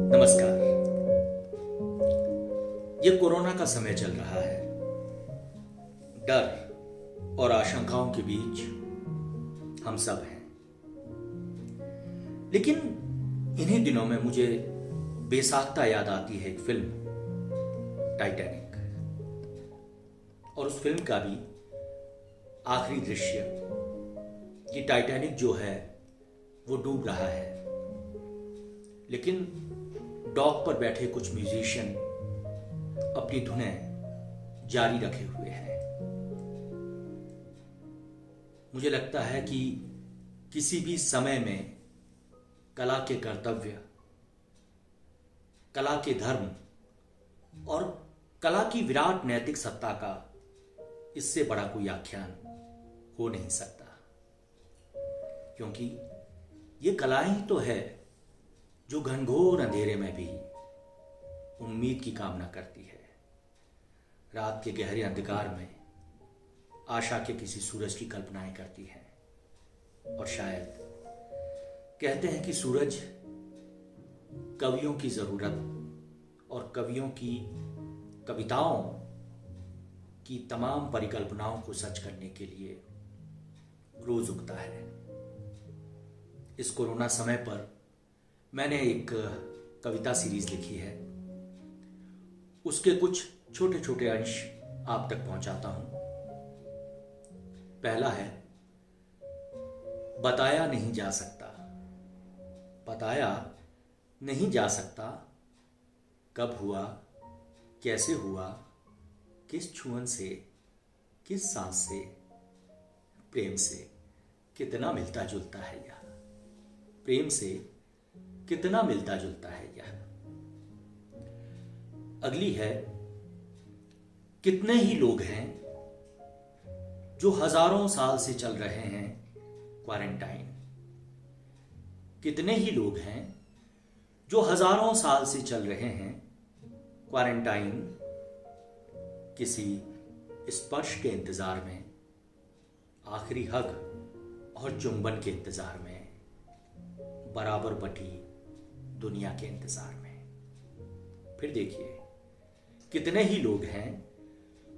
नमस्कार। ये कोरोना का समय चल रहा है। डर और आशंकाओं के बीच हम सब हैं। लेकिन इन्हीं दिनों में मुझे बेसाख्ता याद आती है एक फिल्म टाइटैनिक, और उस फिल्म का भी आखिरी दृश्य कि टाइटैनिक जो है वो डूब रहा है, लेकिन डॉक पर बैठे कुछ म्यूजिशियन अपनी धुनें जारी रखे हुए हैं। मुझे लगता है कि किसी भी समय में कला के कर्तव्य, कला के धर्म और कला की विराट नैतिक सत्ता का इससे बड़ा कोई आख्यान हो नहीं सकता, क्योंकि ये कला ही तो है जो घनघोर अंधेरे में भी उम्मीद की कामना करती है। रात के गहरे अंधकार में आशा के किसी सूरज की कल्पनाएं करती है। और शायद कहते हैं कि सूरज कवियों की जरूरत और कवियों की कविताओं की तमाम परिकल्पनाओं को सच करने के लिए रोज उगता है। इस कोरोना समय पर मैंने एक कविता सीरीज लिखी है। उसके कुछ छोटे छोटे अंश आप तक पहुंचाता हूं। पहला है, बताया नहीं जा सकता। बताया नहीं जा सकता, कब हुआ, कैसे हुआ, किस छुअन से, किस सांस से, प्रेम से कितना मिलता जुलता है यह। प्रेम से कितना मिलता जुलता है यह। अगली है, कितने ही लोग हैं जो हजारों साल से चल रहे हैं क्वारंटाइन। कितने ही लोग हैं जो हजारों साल से चल रहे हैं क्वारंटाइन, किसी स्पर्श के इंतजार में, आखिरी हग और चुंबन के इंतजार में, बराबर बटी दुनिया के इंतजार में। फिर देखिए, कितने ही लोग हैं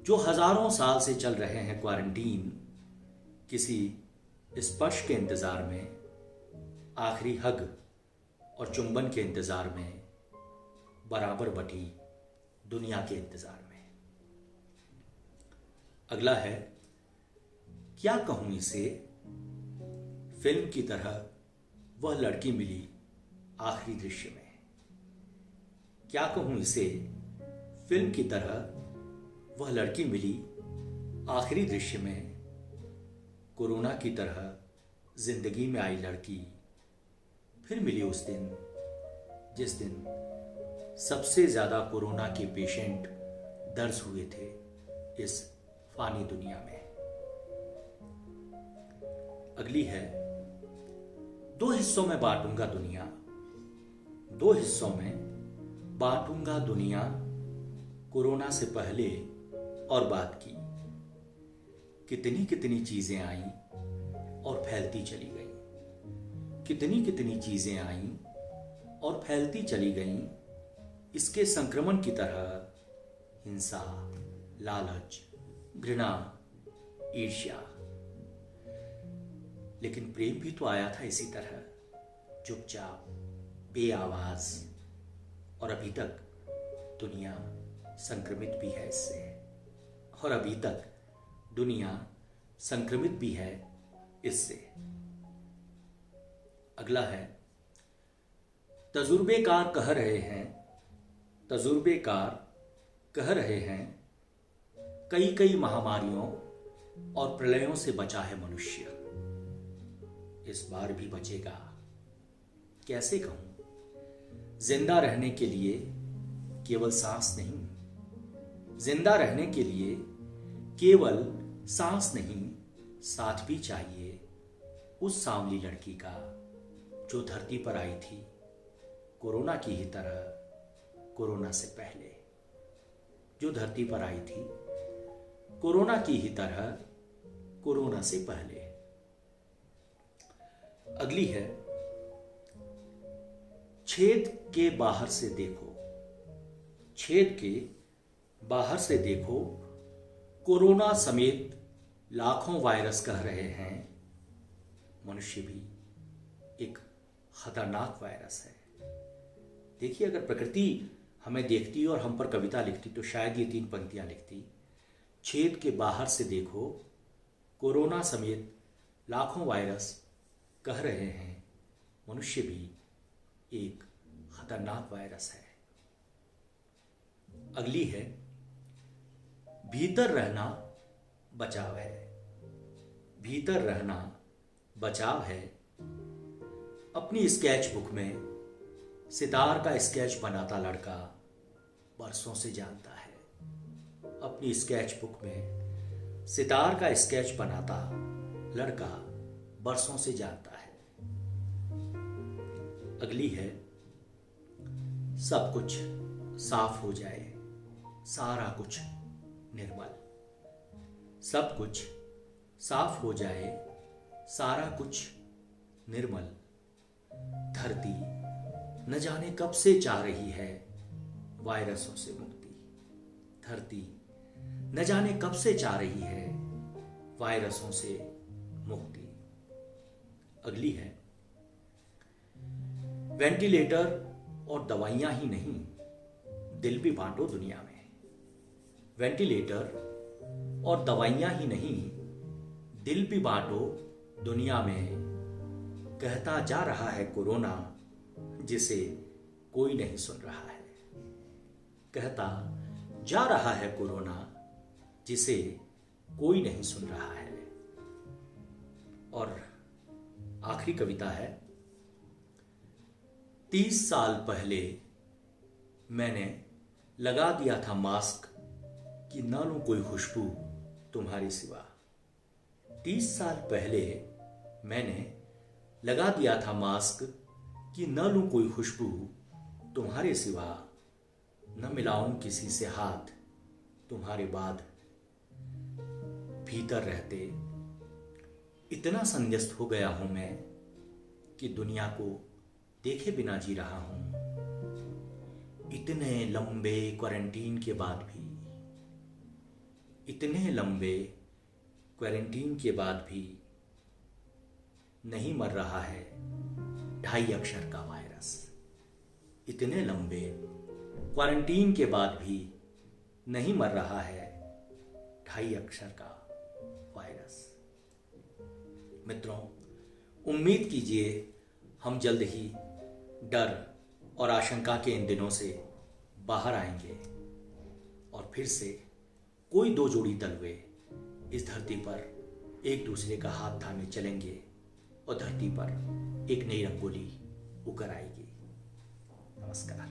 जो हजारों साल से चल रहे हैं क्वारंटीन, किसी स्पर्श के इंतजार में, आखिरी हग और चुंबन के इंतजार में, बराबर बटी दुनिया के इंतजार में। अगला है, क्या कहूं इसे, फिल्म की तरह वह लड़की मिली आखिरी दृश्य में। क्या कहूं इसे, फिल्म की तरह वह लड़की मिली आखिरी दृश्य में। कोरोना की तरह जिंदगी में आई लड़की फिर मिली उस दिन, जिस दिन सबसे ज्यादा कोरोना के पेशेंट दर्ज हुए थे इस फानी दुनिया में। अगली है, दो हिस्सों में बांटूंगा दुनिया। दो हिस्सों में बांटूंगा दुनिया, कोरोना से पहले और बाद की। कितनी कितनी चीजें आई और फैलती चली गई। कितनी कितनी चीजें आई और फैलती चली गई। इसके संक्रमण की तरह हिंसा, लालच, घृणा, ईर्ष्या। लेकिन प्रेम भी तो आया था इसी तरह, चुपचाप, बेआवाज। और अभी तक दुनिया संक्रमित भी है इससे। और अभी तक दुनिया संक्रमित भी है इससे। अगला है, तजुर्बेकार कह रहे हैं, तजुर्बेकार कह रहे हैं, कई कई महामारियों और प्रलयों से बचा है मनुष्य। इस बार भी बचेगा, कैसे कहूं। जिंदा रहने के लिए केवल सांस नहीं, जिंदा रहने के लिए केवल सांस नहीं, साथ भी चाहिए उस सांवली लड़की का जो धरती पर आई थी कोरोना की ही तरह, कोरोना से पहले। जो धरती पर आई थी कोरोना की ही तरह, कोरोना से पहले। अगली है, छेद के बाहर से देखो। छेद के बाहर से देखो, कोरोना समेत लाखों वायरस कह रहे हैं, मनुष्य भी एक खतरनाक वायरस है। देखिए, अगर प्रकृति हमें देखती और हम पर कविता लिखती तो शायद ये 3 पंक्तियां लिखती। छेद के बाहर से देखो, कोरोना समेत लाखों वायरस कह रहे हैं, मनुष्य भी एक खतरनाक वायरस है। अगली है, भीतर रहना बचाव है। भीतर रहना बचाव है। अपनी स्केच बुक में सितार का स्केच बनाता लड़का बरसों से जानता है। अपनी स्केच बुक में सितार का स्केच बनाता लड़का बरसों से जानता है। अगली है, सब कुछ साफ हो जाए, सारा कुछ निर्मल। सब कुछ साफ हो जाए, सारा कुछ निर्मल। धरती न जाने कब से चाह रही है वायरसों से मुक्ति। धरती न जाने कब से चाह रही है वायरसों से मुक्ति। अगली है, वेंटिलेटर और दवाइयां ही नहीं, दिल भी बांटो दुनिया में। वेंटिलेटर और दवाइयां ही नहीं, दिल भी बांटो दुनिया में। कहता जा रहा है कोरोना, जिसे कोई नहीं सुन रहा है। कहता जा रहा है कोरोना, जिसे कोई नहीं सुन रहा है। और आखिरी कविता है, 30 साल पहले मैंने लगा दिया था मास्क कि न लूं कोई खुशबू तुम्हारे सिवा। 30 साल पहले मैंने लगा दिया था मास्क कि न लूं कोई खुशबू तुम्हारे सिवा। न मिलाऊं किसी से हाथ तुम्हारे बाद। भीतर रहते इतना संन्यस्त हो गया हूं मैं कि दुनिया को देखे बिना जी रहा हूं। इतने लंबे क्वारंटीन के बाद भी, इतने लंबे क्वारंटीन के बाद भी नहीं मर रहा है 2.5 अक्षर का वायरस। इतने लंबे क्वारंटीन के बाद भी नहीं मर रहा है 2.5 अक्षर का वायरस। मित्रों, उम्मीद कीजिए हम जल्द ही डर और आशंका के इन दिनों से बाहर आएंगे और फिर से कोई 2 जोड़ी तलवे इस धरती पर एक दूसरे का हाथ थामे चलेंगे और धरती पर एक नई रंगोली उकर आएगी। नमस्कार।